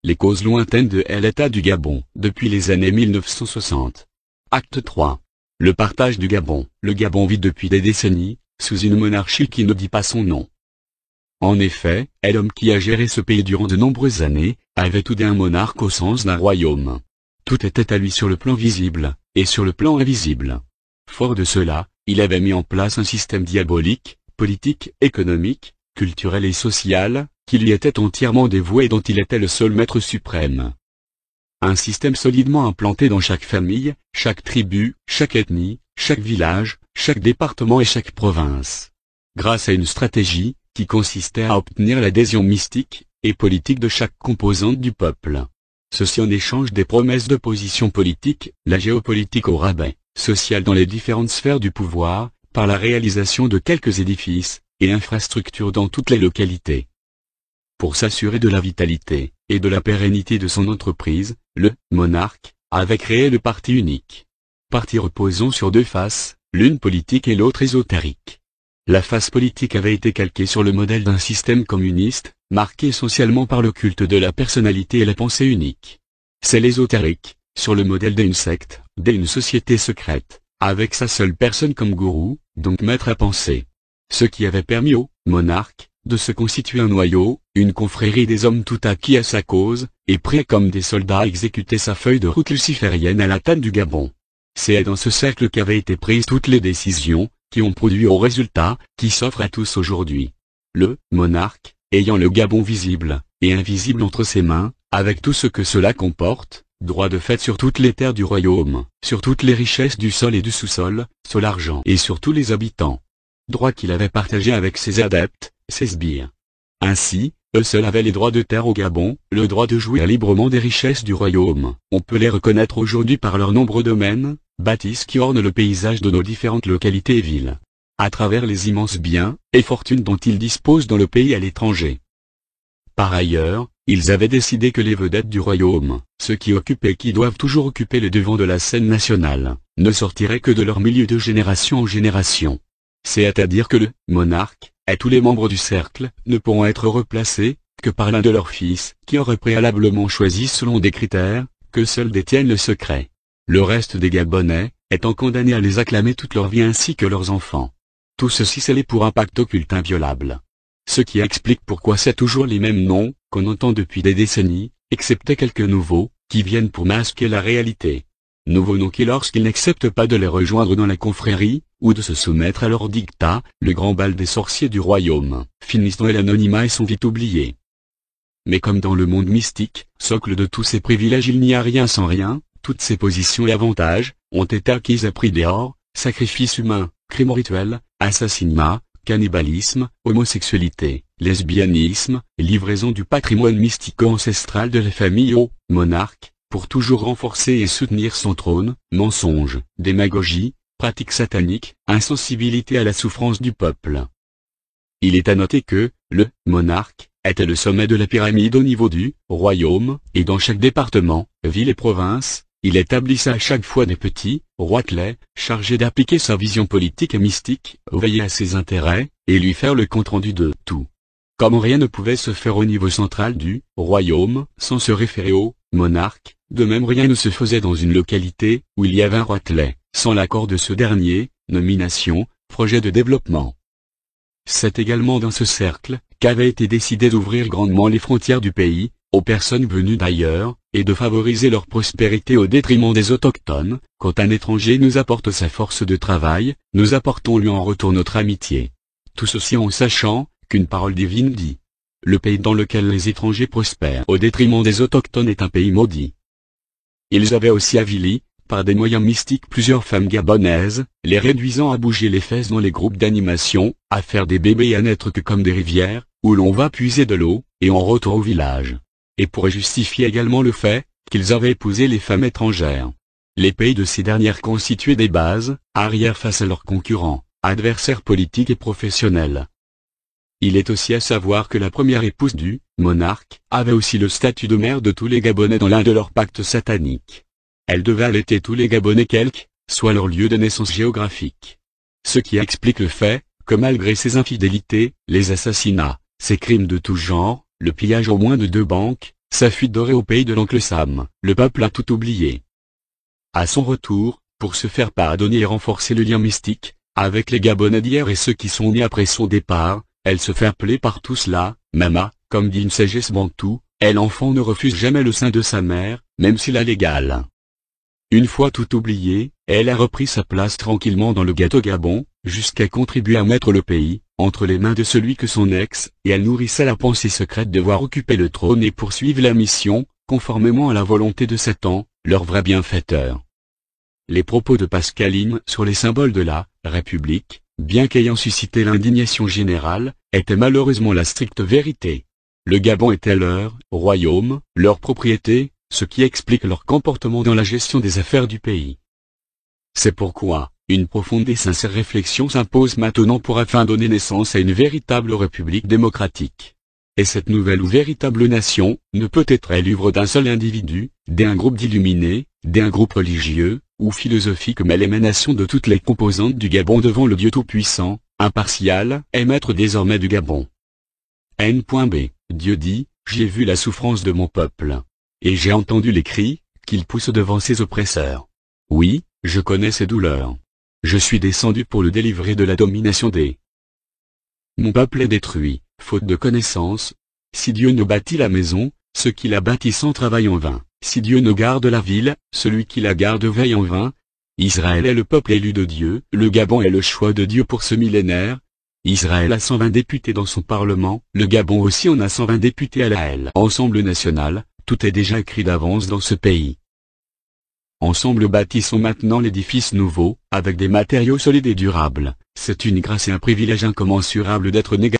les causes lointaines de l'État du Gabon depuis les années 1960. Acte 3. Le partage du Gabon. Le Gabon vit depuis des décennies, sous une monarchie qui ne dit pas son nom. En effet, l'homme qui a géré ce pays durant de nombreuses années, avait tout d'un monarque au sens d'un royaume. Tout était à lui sur le plan visible, et sur le plan invisible. Fort de cela, il avait mis en place un système diabolique, politique, économique, culturel et social, qui lui était entièrement dévoué et dont il était le seul maître suprême. Un système solidement implanté dans chaque famille, chaque tribu, chaque ethnie, chaque village, chaque département et chaque province. Grâce à une stratégie, qui consistait à obtenir l'adhésion mystique et politique de chaque composante du peuple. Ceci en échange des promesses de position politique, la géopolitique au rabais, sociale dans les différentes sphères du pouvoir, par la réalisation de quelques édifices et infrastructures dans toutes les localités. Pour s'assurer de la vitalité et de la pérennité de son entreprise, le monarque avait créé le parti unique. Parti reposant sur deux faces, l'une politique et l'autre ésotérique. La face politique avait été calquée sur le modèle d'un système communiste, marqué essentiellement par le culte de la personnalité et la pensée unique. C'est l'ésotérique, sur le modèle d'une secte, d'une société secrète, avec sa seule personne comme gourou, donc maître à penser. Ce qui avait permis au monarque de se constituer un noyau, une confrérie des hommes tout acquis à sa cause, et prêts comme des soldats à exécuter sa feuille de route luciférienne à la tête du Gabon. C'est dans ce cercle qu'avaient été prises toutes les décisions, qui ont produit au résultat, qui s'offre à tous aujourd'hui. Le monarque, ayant le Gabon visible, et invisible entre ses mains, avec tout ce que cela comporte, droit de fait sur toutes les terres du royaume, sur toutes les richesses du sol et du sous-sol, sur l'argent et sur tous les habitants. Droit qu'il avait partagé avec ses adeptes, ses sbires. Ainsi, eux seuls avaient les droits de terre au Gabon, le droit de jouir librement des richesses du royaume. On peut les reconnaître aujourd'hui par leurs nombreux domaines, bâtisses qui ornent le paysage de nos différentes localités et villes. À travers les immenses biens et fortunes dont ils disposent dans le pays et à l'étranger. Par ailleurs, ils avaient décidé que les vedettes du royaume, ceux qui occupent et qui doivent toujours occuper le devant de la scène nationale, ne sortiraient que de leur milieu de génération en génération. C'est-à-dire que le monarque, et tous les membres du cercle, ne pourront être replacés, que par l'un de leurs fils, qui aurait préalablement choisi selon des critères, que seuls détiennent le secret. Le reste des Gabonais, étant condamnés à les acclamer toute leur vie ainsi que leurs enfants. Tout ceci scellé pour un pacte occulte inviolable. Ce qui explique pourquoi c'est toujours les mêmes noms, qu'on entend depuis des décennies, excepté quelques nouveaux, qui viennent pour masquer la réalité. Nouveaux noms qui lorsqu'ils n'acceptent pas de les rejoindre dans la confrérie, ou de se soumettre à leur dictat, le grand bal des sorciers du royaume, finissent dans l'anonymat et sont vite oubliés. Mais comme dans le monde mystique, socle de tous ces privilèges il n'y a rien sans rien, toutes ces positions et avantages, ont été acquises à prix d'or, sacrifices humains, crimes rituels, assassinat, cannibalisme, homosexualité, lesbianisme, livraison du patrimoine mystico-ancestral de la famille au monarque, pour toujours renforcer et soutenir son trône, mensonges, démagogie, pratiques sataniques, insensibilité à la souffrance du peuple. Il est à noter que, le monarque, était le sommet de la pyramide au niveau du royaume, et dans chaque département, ville et province, il établissait à chaque fois des petits roitelets, chargés d'appliquer sa vision politique et mystique, veiller à ses intérêts, et lui faire le compte-rendu de tout. Comme rien ne pouvait se faire au niveau central du royaume, sans se référer au monarque, de même rien ne se faisait dans une localité, où il y avait un roitelet, sans l'accord de ce dernier, nomination, projet de développement. C'est également dans ce cercle, qu'avait été décidé d'ouvrir grandement les frontières du pays, aux personnes venues d'ailleurs, et de favoriser leur prospérité au détriment des autochtones. Quand un étranger nous apporte sa force de travail, nous apportons-lui en retour notre amitié. Tout ceci en sachant, qu'une parole divine dit. Le pays dans lequel les étrangers prospèrent au détriment des autochtones est un pays maudit. Ils avaient aussi avili, par des moyens mystiques plusieurs femmes gabonaises, les réduisant à bouger les fesses dans les groupes d'animation, à faire des bébés et à n'être que comme des rivières, où l'on va puiser de l'eau, et en retour au village. Et pourrait justifier également le fait, qu'ils avaient épousé les femmes étrangères. Les pays de ces dernières constituaient des bases, arrières face à leurs concurrents, adversaires politiques et professionnels. Il est aussi à savoir que la première épouse du monarque avait aussi le statut de mère de tous les Gabonais dans l'un de leurs pactes sataniques. Elle devait allaiter tous les Gabonais quel que soit leur lieu de naissance géographique. Ce qui explique le fait que malgré ces infidélités, les assassinats, ces crimes de tout genre, le pillage au moins de 2 banques, Sa fuite dorée au pays de l'oncle Sam, le peuple a tout oublié. À son retour, pour se faire pardonner et renforcer le lien mystique, avec les Gabonais d'hier et ceux qui sont nés après son départ, elle se fait appeler par tous là, Mama, comme dit une sagesse bantoue, elle enfant ne refuse jamais le sein de sa mère, même s'il a l'égal. Une fois tout oublié, elle a repris sa place tranquillement dans le gâteau Gabon, jusqu'à contribuer à mettre le pays entre les mains de celui que son ex, et elle nourrissait la pensée secrète de voir occuper le trône et poursuivre la mission, conformément à la volonté de Satan, leur vrai bienfaiteur. Les propos de Pascaline sur les symboles de la République, bien qu'ayant suscité l'indignation générale, étaient malheureusement la stricte vérité. Le Gabon était leur royaume, leur propriété, ce qui explique leur comportement dans la gestion des affaires du pays. C'est pourquoi, une profonde et sincère réflexion s'impose maintenant afin donner naissance à une véritable république démocratique. Et cette nouvelle ou véritable nation, ne peut être l'œuvre d'un seul individu, d'un groupe d'illuminés, d'un groupe religieux, ou philosophique mais l'émanation de toutes les composantes du Gabon devant le Dieu Tout-Puissant, impartial, et maître désormais du Gabon. N.B. Dieu dit, j'ai vu la souffrance de mon peuple. Et j'ai entendu les cris, qu'il pousse devant ses oppresseurs. Oui, je connais ses douleurs. Je suis descendu pour le délivrer de la domination des. Mon peuple est détruit, faute de connaissance. Si Dieu ne bâtit la maison, ceux qui la bâtissent travaillent en vain. Si Dieu ne garde la ville, celui qui la garde veille en vain. Israël est le peuple élu de Dieu, le Gabon est le choix de Dieu pour ce millénaire. Israël a 120 députés dans son parlement, le Gabon aussi en a 120 députés à la Assemblée nationale, tout est déjà écrit d'avance dans ce pays. Ensemble bâtissons maintenant l'édifice nouveau, avec des matériaux solides et durables. C'est une grâce et un privilège incommensurable d'être négatif.